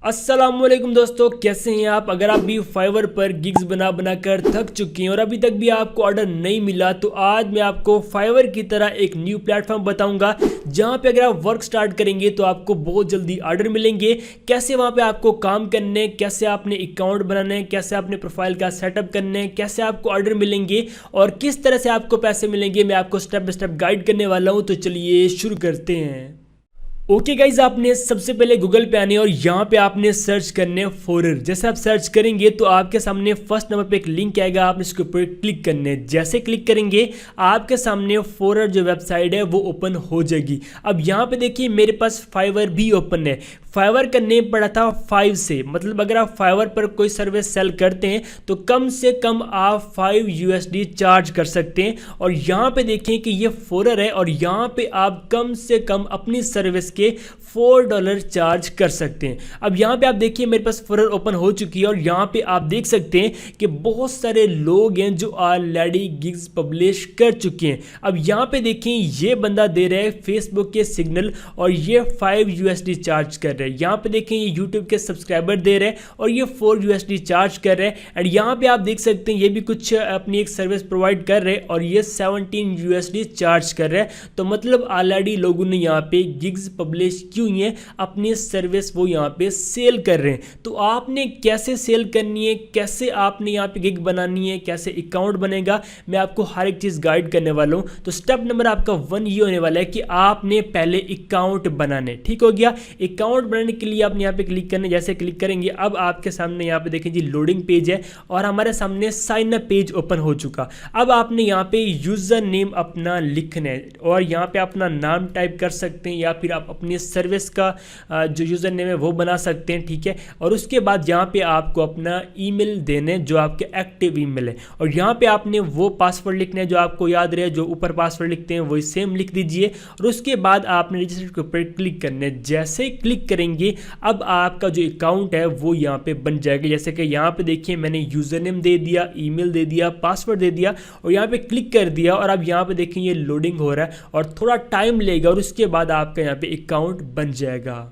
अस्सलामुअलैकुम दोस्तों, कैसे हैं आप। अगर आप भी फाइवर पर गिग्स बना कर थक चुके हैं और अभी तक भी आपको ऑर्डर नहीं मिला, तो आज मैं आपको फाइवर की तरह एक न्यू प्लेटफॉर्म बताऊंगा जहां पे अगर आप वर्क स्टार्ट करेंगे तो आपको बहुत जल्दी ऑर्डर मिलेंगे। कैसे वहां पे आपको काम करने, कैसे आपने अकाउंट बनाने, कैसे आपने प्रोफाइल का सेटअप करने, कैसे आपको ऑर्डर मिलेंगे और किस तरह से आपको पैसे मिलेंगे, मैं आपको स्टेप बाय स्टेप गाइड करने वाला हूँ। तो चलिए शुरू करते हैं। ओके गाइज, आपने सबसे पहले गूगल पे आने और यहाँ पे आपने सर्च करने फोरर। जैसे आप सर्च करेंगे तो आपके सामने फर्स्ट नंबर पे एक लिंक आएगा, आपने इसके ऊपर क्लिक करने। जैसे क्लिक करेंगे आपके सामने फोरर जो वेबसाइट है वो ओपन हो जाएगी। अब यहाँ पे देखिए मेरे पास फाइवर भी ओपन है। फाइवर का नेम पड़ा था 5 से, मतलब अगर आप फाइवर पर कोई सर्विस सेल करते हैं तो कम से कम आप 5 USD चार्ज कर सकते हैं। और यहाँ पे देखें कि ये फोरर है और यहाँ पे आप कम से कम अपनी सर्विस के $4 चार्ज कर सकते हैं। अब यहाँ पे आप देखिए मेरे पास फोरर ओपन हो चुकी है और यहाँ पे आप देख सकते हैं कि बहुत सारे लोग हैं जो ऑलरेडी गिग्स पब्लिश कर चुके हैं। अब यहाँ पे देखें ये बंदा दे रहा है फेसबुक के सिग्नल और ये 5 USD चार्ज कर रहे हैं। यहाँ पे देखें ये यूट्यूब के सब्सक्राइबर दे रहे हैं और ये 4 USD चार्ज कर रहे हैं। एंड यहाँ पे आप देख सकते हैं ये भी कुछ अपनी एक सर्विस प्रोवाइड कर रहे हैं और ये 17 USD चार्ज कर रहे हैं। तो मतलब ऑलरेडी लोगों ने यहाँ पे गिग्स पब्लिश की हुई है, अपनी सर्विस वो यहाँ पे सेल कर रहे हैं। तो आपने कैसे सेल करनी है, कैसे आपने यहाँ पे गिग बनानी है, कैसे अकाउंट बनेगा, मैं आपको हर एक चीज़ गाइड करने वाला हूँ। तो स्टेप नंबर आपका 1 ये होने वाला है कि आपने पहले अकाउंट बनाने। ठीक हो गया। अकाउंट बनाने के लिए आपने यहाँ पे क्लिक करना। जैसे क्लिक करेंगे अब आपके सामने यहाँ पे देखें जी लोडिंग पेज है और हमारे सामने साइन अप पेज ओपन हो चुका। अब आपने यहाँ पे यूजर नेम अपना लिखना है और यहाँ पे अपना नाम टाइप कर सकते हैं या फिर आप अपनी सर्विस का जो यूजर नेम है वो बना सकते हैं। ठीक है। और उसके बाद यहाँ पे आपको अपना ईमेल देने जो आपके एक्टिव ईमेल है और यहाँ पे आपने वो पासवर्ड लिखना है जो आपको याद रहे। जो ऊपर पासवर्ड लिखते हैं वही सेम लिख दीजिए और उसके बाद आपने रजिस्टर के ऊपर क्लिक करना है। जैसे क्लिक करेंगे अब आपका जो अकाउंट है वो यहाँ पे बन जाएगा। जैसे कि यहाँ पे देखिए मैंने यूजर नेम दे दिया, ईमेल दे दिया, पासवर्ड दे दिया और यहाँ पे क्लिक कर दिया और अब यहाँ पे देखिए ये लोडिंग हो रहा है और थोड़ा टाइम लेगा और उसके बाद आपका यहाँ पे अकाउंट बन जाएगा।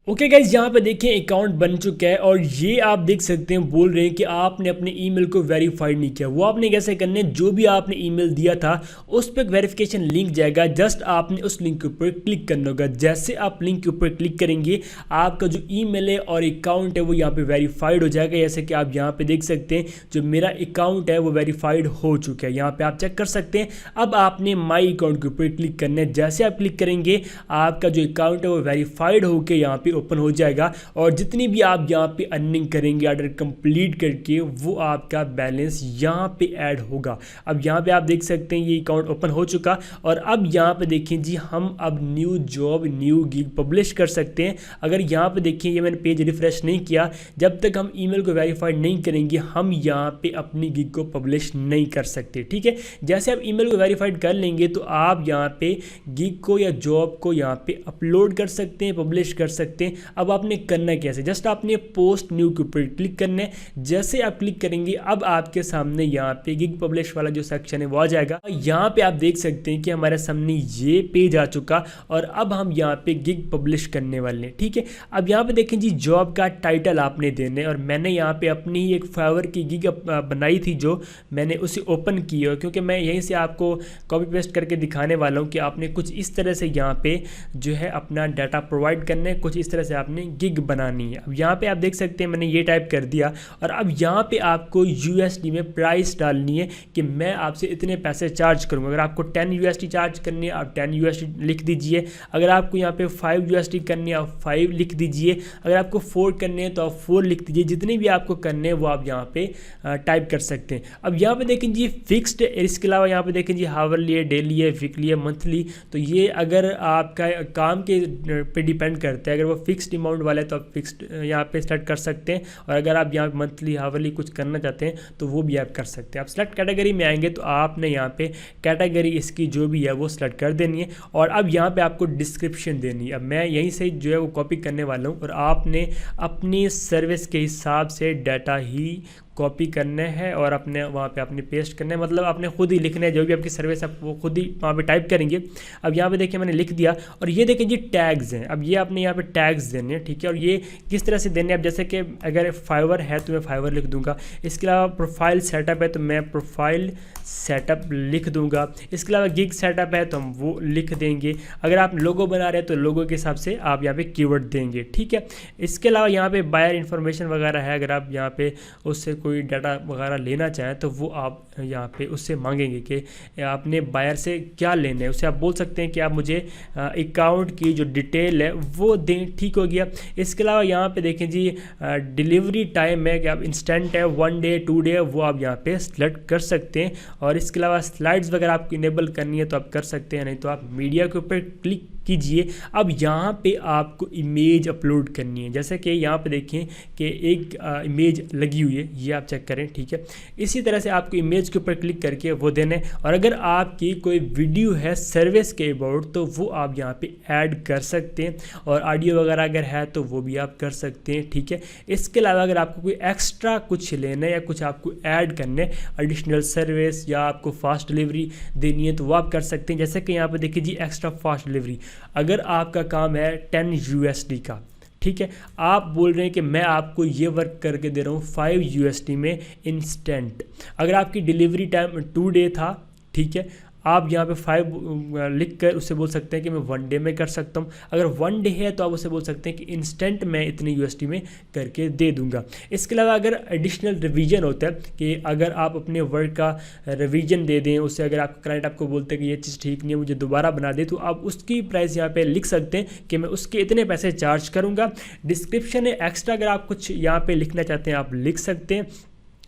ओके गाइज, यहाँ पे देखिए अकाउंट बन चुका है और ये आप देख सकते हैं बोल रहे हैं कि आपने अपने ईमेल को वेरीफाइड नहीं किया। वो आपने कैसे करने, जो भी आपने ईमेल दिया था उस पर वेरिफिकेशन लिंक जाएगा, जस्ट आपने उस लिंक के ऊपर क्लिक करना होगा। जैसे आप लिंक के ऊपर क्लिक करेंगे आपका जो ईमेल है और अकाउंट है वो यहाँ पे वेरीफाइड हो जाएगा। जैसे कि आप यहाँ पे देख सकते हैं जो मेरा अकाउंट है वो वेरीफाइड हो चुका है, यहाँ पे आप चेक कर सकते हैं। अब आपने माई अकाउंट के ऊपर क्लिक करना है। जैसे आप क्लिक करेंगे आपका जो अकाउंट है वो वेरीफाइड होकर यहाँ पे ओपन हो जाएगा और जितनी भी आप यहाँ पे अर्निंग करेंगे ऑर्डर कंप्लीट करके वो आपका बैलेंस यहाँ पे ऐड होगा। अब यहाँ पे आप देख सकते हैं ये अकाउंट ओपन हो चुका और अब यहाँ पे देखें जी हम अब new job new gig publish कर सकते हैं। अगर यहाँ पे देखिए ये मैंने पेज रिफ्रेश नहीं किया, जब तक हम ईमेल को वेरीफाइड नहीं करेंगे हम यहाँ पे अपनी गिग को पब्लिश नहीं कर सकते। ठीक है। जैसे आप ईमेल को वेरीफाइड कर लेंगे तो आप यहाँ पे गिग को या जॉब को यहाँ पे अपलोड कर सकते हैं, पब्लिश कर सकते हैं। अब आपने करना कैसे, जस्ट आपने पोस्ट न्यू के ऊपर क्लिक करना है। जैसे आप क्लिक करेंगे अब आपके सामने यहाँ पे गिग पब्लिश वाला जो सेक्शन है वो आ जाएगा। यहाँ पे आप देख सकते हैं कि हमारे सामने ये पेज आ चुका और अब हम यहाँ पे गिग पब्लिश करने वाले हैं। ठीक है। अब यहाँ पे देखें जी जॉब का टाइटल आपने देना है और मैंने यहाँ पे अपनी ही एक फाइवर की गिग बनाई थी जो मैंने उसे ओपन की है, क्योंकि मैं यहीं से आपको कॉपी पेस्ट करके दिखाने वाला हूँ कि आपने कुछ इस तरह से यहाँ पे जो है अपना डाटा प्रोवाइड करना है, कुछ इस तरह से आपने गिग बनानी है। अब यहाँ पे आप देख सकते हैं मैंने ये टाइप कर दिया और अब यहाँ पे आपको USD में प्राइस डालनी है कि मैं आपसे इतने पैसे चार्ज करूँगा। अगर आपको 10 USD चार्ज करनी है आप 10 USD लिख दीजिए। अगर आपको यहाँ पे 5 USD करनी है आप 5 लिख दीजिए। अगर आपको 4 करने हैं तो आप 4 लिख दीजिए। जितने भी आपको करने हैं वो आप यहाँ पे टाइप कर सकते हैं। अब यहाँ पे देखें जी फिक्स्ड, इसके अलावा यहाँ पे देखें जी हावरली है, डेली है, वीकली है, मंथली। तो ये अगर आपका काम के पे डिपेंड करता है। अगर वो फिक्स्ड अमाउंट वाला है तो आप फिक्स्ड यहाँ पे सेलेक्ट कर सकते हैं और अगर आप यहाँ मंथली हावरली कुछ करना चाहते हैं तो वो भी आप कर सकते हैं। आप सेलेक्ट कैटेगरी में आएंगे तो आपने यहाँ पे कैटेगरी इसकी जो भी है वो सेलेक्ट कर देनी है और अब यहाँ पे आपको डिस्क्रिप्शन देनी है। अब मैं यहीं से जो है वो कॉपी करने वाला हूँ और आपने अपनी सर्विस के हिसाब से डाटा ही कॉपी करने हैं और अपने वहाँ पे अपने पेस्ट करने हैं, मतलब आपने खुद ही लिखना है, जो भी आपकी सर्विस आप वो खुद ही वहाँ पे टाइप करेंगे। अब यहाँ पे देखिए मैंने लिख दिया और ये देखिए जी टैग्स हैं। अब ये आपने यहाँ पे टैग्स देने हैं, ठीक है। और ये किस तरह से देने हैं, अब जैसे कि अगर फाइवर है तो मैं फाइवर लिख दूंगा। इसके अलावा प्रोफाइल सेटअप है तो मैं प्रोफाइल सेटअप लिख दूंगा। इसके अलावा गिग सेटअप है तो हम वो लिख देंगे। अगर आप लोगो बना रहे हैं तो लोगो के हिसाब से आप यहाँ पे कीवर्ड देंगे, ठीक है। इसके अलावा यहाँ पे बायर इन्फॉर्मेशन वगैरह है, अगर आप यहाँ पे उससे कोई डाटा वगैरह लेना चाहें तो वो आप यहाँ पे उससे मांगेंगे कि आपने बायर से क्या लेना है। उससे आप बोल सकते हैं कि आप मुझे अकाउंट की जो डिटेल है वो दें, ठीक हो गया। इसके अलावा यहाँ पे देखें जी डिलीवरी टाइम है कि आप इंस्टेंट है 1 डे 2 डे, वो आप यहाँ पे सेलेक्ट कर सकते हैं। और इसके अलावा स्लाइड्स वगैरह आपको इनेबल करनी है तो आप कर सकते हैं, नहीं तो आप मीडिया के ऊपर क्लिक कीजिए। अब यहाँ पे आपको इमेज अपलोड करनी है, जैसे कि यहाँ पे देखें कि एक इमेज लगी हुई है, ये आप चेक करें, ठीक है। इसी तरह से आपको इमेज के ऊपर क्लिक करके वो देना है। और अगर आपकी कोई वीडियो है सर्विस के अबाउट तो वो आप यहाँ पे ऐड कर सकते हैं, और ऑडियो वगैरह अगर है तो वो भी आप कर सकते हैं, ठीक है। इसके अलावा अगर आपको कोई एक्स्ट्रा कुछ लेना है या कुछ आपको ऐड करना है, एडिशनल सर्विस या आपको फास्ट डिलीवरी देनी है तो वो आप कर सकते हैं। जैसे कि यहाँ पे देखिए जी एक्स्ट्रा फास्ट डिलीवरी, अगर आपका काम है 10 USD का, ठीक है, आप बोल रहे हैं कि मैं आपको ये वर्क करके दे रहा हूँ 5 USD में इंस्टेंट। अगर आपकी डिलीवरी टाइम 2 डे था, ठीक है, आप यहाँ पे 5 लिख कर उससे बोल सकते हैं कि मैं 1 डे में कर सकता हूँ। अगर 1 डे है तो आप उससे बोल सकते हैं कि इंस्टेंट मैं इतने USD में करके दे दूंगा। इसके अलावा अगर एडिशनल रिवीजन होता है कि अगर आप अपने वर्क का रिवीजन दे दें, उससे अगर आपका क्लाइंट आपको बोलते हैं कि ये चीज़ ठीक नहीं है, मुझे दोबारा बना दे, तो आप उसकी प्राइस यहाँ पे लिख सकते हैं कि मैं उसके इतने पैसे चार्ज करूँगा। डिस्क्रिप्शन है एक्स्ट्रा, अगर आप कुछ यहाँ पर लिखना चाहते हैं आप लिख सकते हैं,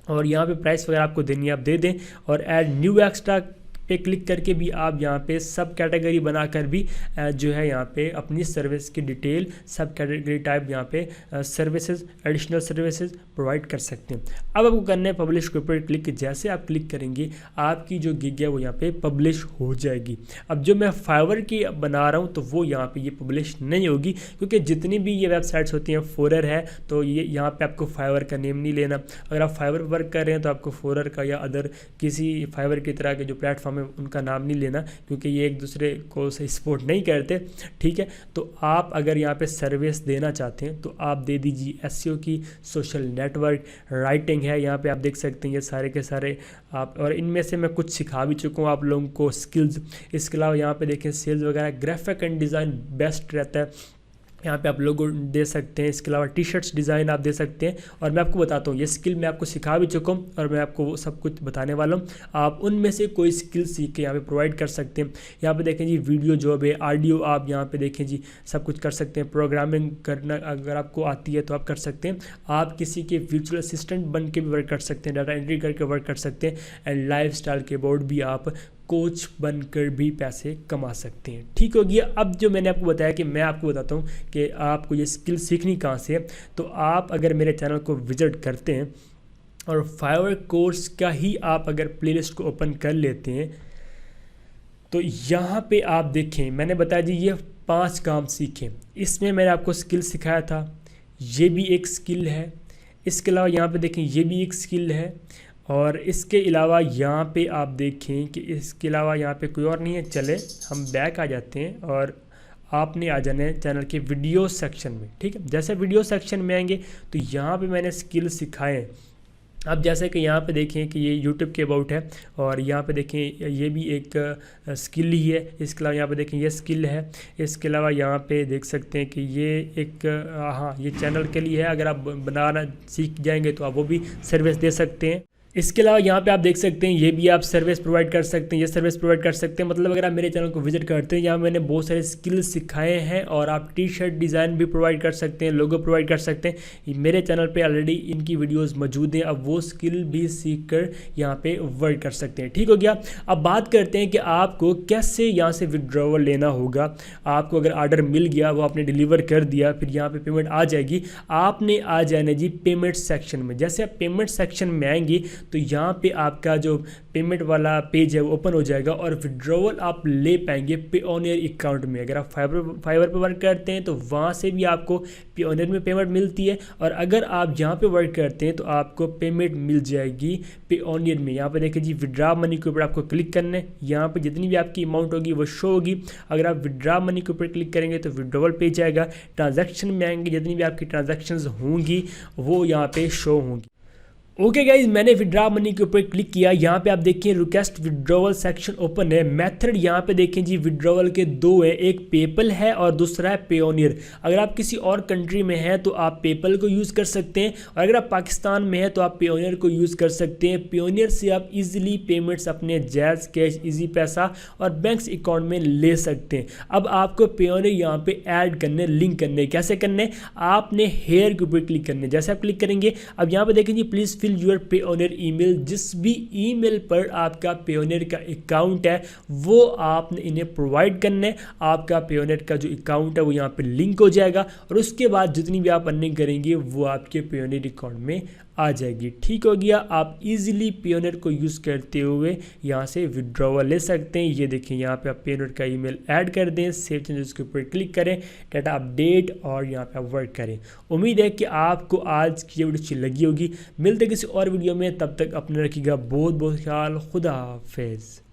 और यहाँ पे प्राइस वगैरह आपको देनी है आप दे दें। और ऐड न्यू एक्स्ट्रा पे क्लिक करके भी आप यहाँ पे सब कैटेगरी बनाकर भी जो है यहाँ पे अपनी सर्विस की डिटेल सब कैटेगरी टाइप यहाँ पे सर्विसेज एडिशनल सर्विसेज प्रोवाइड कर सकते हैं। अब आपको करना है पब्लिश के ऊपर क्लिक। जैसे आप क्लिक करेंगे आपकी जो गिग है वो यहाँ पे पब्लिश हो जाएगी। अब जो मैं फाइवर की बना रहा हूँ तो वो यहाँ पे ये पब्लिश नहीं होगी, क्योंकि जितनी भी ये वेबसाइट्स होती हैं, फोरर है तो ये यहाँ पे आपको फाइवर का नेम नहीं लेना। अगर आप फाइवर वर्क कर रहे हैं तो आपको फोरर का या अदर किसी फाइवर की तरह के जो प्लेटफॉर्म में उनका नाम नहीं लेना, क्योंकि ये एक दूसरे को सपोर्ट नहीं करते, ठीक है। तो आप अगर यहाँ पे सर्विस देना चाहते हैं तो आप दे दीजिए SEO की, सोशल नेटवर्क, राइटिंग है, यहाँ पे आप देख सकते हैं ये सारे के सारे आप, और इनमें से मैं कुछ सिखा भी चुका हूँ आप लोगों को स्किल्स। इसके अलावा यहाँ पे देखें सेल्स वगैरह, ग्राफिक एंड डिज़ाइन बेस्ट रहता है, यहाँ पे आप लोगो दे सकते हैं। इसके अलावा टी-शर्ट्स डिज़ाइन आप दे सकते हैं। और मैं आपको बताता हूँ, ये स्किल मैं आपको सिखा भी चुका हूँ और मैं आपको वो सब कुछ बताने वाला हूँ। आप उनमें से कोई स्किल सीख के यहाँ पे प्रोवाइड कर सकते हैं। यहाँ पे देखें जी वीडियो जॉब है, ऑडियो आप यहाँ पे देखें जी सब कुछ कर सकते हैं। प्रोग्रामिंग करना अगर आपको आती है तो आप कर सकते हैं। आप किसी के वर्चुअल असिस्टेंट बन के भी वर्क कर सकते हैं, डाटा एंट्री करके वर्क कर सकते हैं। एंड लाइफ स्टाइल के बोर्ड भी आप कोच बनकर भी पैसे कमा सकते हैं, ठीक हो गया। अब जो मैंने आपको बताया कि मैं आपको बताता हूँ कि आपको ये स्किल सीखनी कहाँ से है, तो आप अगर मेरे चैनल को विजिट करते हैं और फाइवर कोर्स का ही आप अगर प्लेलिस्ट को ओपन कर लेते हैं तो यहाँ पे आप देखें मैंने बताया जी ये 5 काम सीखें। इसमें मैंने आपको स्किल सिखाया था, ये भी एक स्किल है। इसके अलावा यहाँ पे देखें ये भी एक स्किल है। और इसके अलावा यहाँ पे आप देखें कि इसके अलावा यहाँ पे कोई और नहीं है। चले हम बैक आ जाते हैं और आपने आ जाना है चैनल के वीडियो सेक्शन में, ठीक है। जैसे वीडियो सेक्शन में आएंगे तो यहाँ पे मैंने स्किल सिखाए हैं। अब जैसे कि यहाँ पे देखें कि ये YouTube के अबाउट है और यहाँ पे देखें ये भी एक स्किल ही है। इसके अलावा यहाँ पे देखें ये स्किल है। इसके अलावा यहाँ पे देख सकते हैं कि ये एक हाँ ये चैनल के लिए है। अगर आप बनाना सीख जाएंगे तो आप वो भी सर्विस दे सकते हैं। इसके अलावा यहाँ पे आप देख सकते हैं ये भी आप सर्विस प्रोवाइड कर सकते हैं, ये सर्विस प्रोवाइड कर सकते हैं। मतलब अगर आप मेरे चैनल को विजिट करते हैं यहाँ मैंने बहुत सारे स्किल्स सिखाए हैं। और आप टी-शर्ट डिज़ाइन भी प्रोवाइड कर सकते हैं, लोगो प्रोवाइड कर सकते हैं। मेरे चैनल पे ऑलरेडी इनकी वीडियोस मौजूद हैं, अब वो स्किल भी सीख कर यहाँ पे वर्क कर सकते हैं, ठीक हो गया। अब बात करते हैं कि आपको कैसे यहाँ से विड्रॉवल लेना होगा। आपको अगर ऑर्डर मिल गया, वो आपने डिलीवर कर दिया, फिर यहाँ पर पेमेंट आ जाएगी। आपने आ जाना जी पेमेंट सेक्शन में। जैसे आप पेमेंट सेक्शन में आएंगी तो यहाँ पे आपका जो पेमेंट वाला पेज है वो ओपन हो जाएगा और विड्रॉवल आप ले पाएंगे पेओनियर अकाउंट में। अगर आप फाइवर पे वर्क करते हैं तो वहाँ से भी आपको पेओनियर में पेमेंट मिलती है, और अगर आप यहाँ पे वर्क करते हैं तो आपको पेमेंट मिल जाएगी पेओनियर में। यहाँ पे देखिए जी विड्रा मनी के ऊपर आपको क्लिक करना है, यहाँ पे जितनी भी आपकी अमाउंट होगी वो शो होगी। अगर आप विड्रा मनी के ऊपर क्लिक करेंगे तो विड्रॉवल पेज आएगा, ट्रांजैक्शन में आएंगे, जितनी भी आपकी ट्रांजैक्शंस होंगी वो यहाँ पे शो होंगी। ओके गाइज, मैंने विड्रा मनी के ऊपर क्लिक किया। यहाँ पे आप देखिए रिक्वेस्ट विड्रॉवल सेक्शन ओपन है। मेथड यहाँ पे देखें जी विड्रॉवल के दो है, एक पेपल है और दूसरा है पेओनियर। अगर आप किसी और कंट्री में हैं तो आप पेपल को यूज़ कर सकते हैं, और अगर आप पाकिस्तान में हैं तो आप पेओनियर को यूज़ कर सकते हैं। पेओनियर से आप इजीली पेमेंट्स अपने जैज़ कैश, इजी पैसा और बैंक्स अकाउंट में ले सकते हैं। अब आपको पेओनियर यहाँ पे ऐड करने, लिंक करने, कैसे करने, आपने हेयर के ऊपर क्लिक करने। जैसे आप क्लिक करेंगे, अब यहाँ पे देखें जी please fill your Payoneer email. जिस भी ईमेल पर आपका पेओनियर का अकाउंट है वो आपने इन्हें प्रोवाइड करना है। आपका पेओनियर का जो अकाउंट है वो यहाँ पे लिंक हो जाएगा, और उसके बाद जितनी भी आप अर्निंग करेंगे वो आपके पेओनियर अकाउंट में आ जाएगी। ठीक हो गया, आप इजीली पेओनियर को यूज़ करते हुए यहाँ से विड्रॉवल ले सकते हैं। ये देखें यहाँ पे आप पेओनियर का ईमेल ऐड कर दें, सेव चेंजेस के ऊपर क्लिक करें, डाटा अपडेट, और यहाँ पे आप वर्क करें। उम्मीद है कि आपको आज की वीडियो अच्छी लगी होगी। मिलते किसी और वीडियो में, तब तक अपने रखिएगा बहुत बहुत ख्याल। खुदा हाफिज़।